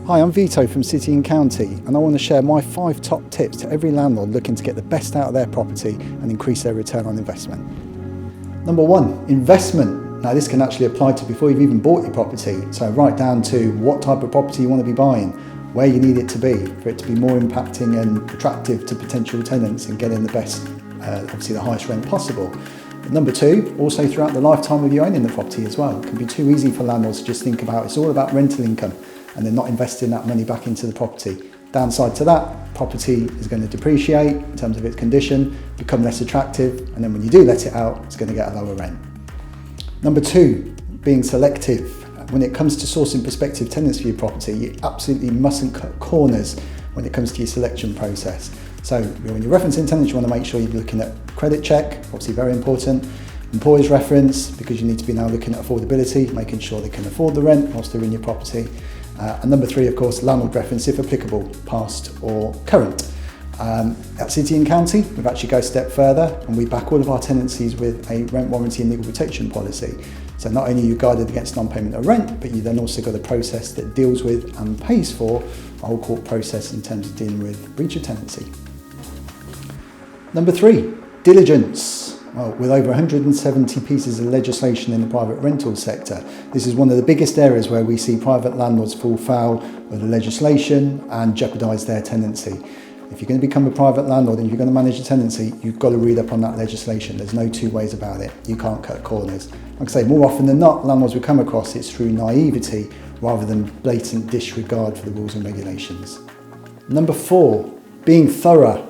Hi, I'm Vito from City and County, and I want to share my 5 top tips to every landlord looking to get the best out of their property and increase their return on investment. Number 1, investment. Now this can actually apply to before you've even bought your property, so right down to what type of property you want to be buying, where you need it to be, for it to be more impacting and attractive to potential tenants and getting the best, obviously the highest rent possible. But number 2, also throughout the lifetime of you owning the property as well. It can be too easy for landlords to just think about it's all about rental income and they're not investing that money back into the property. Downside to that, property is going to depreciate in terms of its condition, become less attractive, and then when you do let it out, it's going to get a lower rent. Number 2, being selective. When it comes to sourcing prospective tenants for your property, you absolutely mustn't cut corners when it comes to your selection process. So when you're referencing tenants, you want to make sure you're looking at credit check, obviously very important, employer's reference, because you need to be now looking at affordability, making sure they can afford the rent whilst they're in your property. And number 3, of course, landlord reference, if applicable, past or current. At City and County, we've actually go a step further and we back all of our tenancies with a rent warranty and legal protection policy. So not only are you guarded against non-payment of rent, but you then also got a process that deals with and pays for a whole court process in terms of dealing with breach of tenancy. Number 3, diligence. Well, with over 170 pieces of legislation in the private rental sector, this is one of the biggest areas where we see private landlords fall foul of the legislation and jeopardise their tenancy. If you're going to become a private landlord and if you're going to manage a tenancy, you've got to read up on that legislation. There's no two ways about it. You can't cut corners. Like I say, more often than not, landlords we come across, it's through naivety rather than blatant disregard for the rules and regulations. Number 4, being thorough.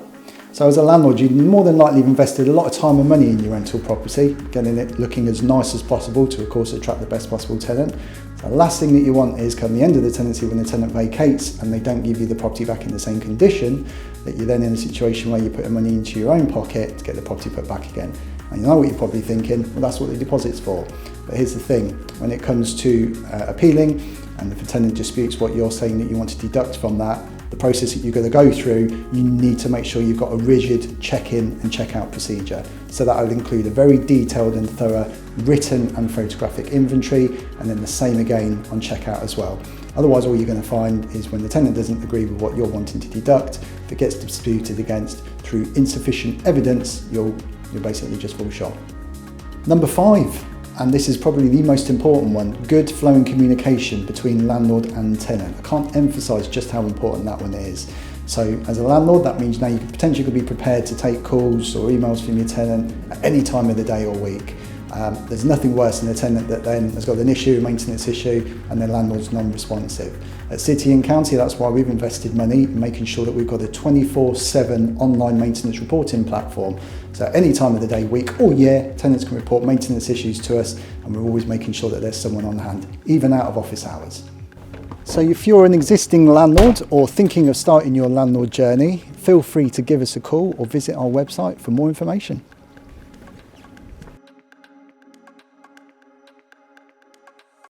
So as a landlord, you more than likely have invested a lot of time and money in your rental property, getting it looking as nice as possible to, of course, attract the best possible tenant. The last thing that you want is come the end of the tenancy when the tenant vacates and they don't give you the property back in the same condition, that you're then in a situation where you're putting money into your own pocket to get the property put back again. And you know what you're probably thinking, well, that's what the deposit's for. But here's the thing, when it comes to appealing, and if a tenant disputes what you're saying that you want to deduct from that, the process that you're going to go through, you need to make sure you've got a rigid check-in and check-out procedure. So that will include a very detailed and thorough written and photographic inventory, and then the same again on check-out as well. Otherwise, all you're going to find is when the tenant doesn't agree with what you're wanting to deduct, if it gets disputed against through insufficient evidence, you'll basically just fall short. Number 5. And this is probably the most important one, good flowing communication between landlord and tenant. I can't emphasise just how important that one is. So as a landlord, that means now you potentially could be prepared to take calls or emails from your tenant at any time of the day or week. There's nothing worse than a tenant that then has got an issue, a maintenance issue, and their landlord's non-responsive. At City and County, that's why we've invested money in making sure that we've got a 24/7 online maintenance reporting platform. So at any time of the day, week or year, tenants can report maintenance issues to us, and we're always making sure that there's someone on hand, even out of office hours. So if you're an existing landlord or thinking of starting your landlord journey, feel free to give us a call or visit our website for more information.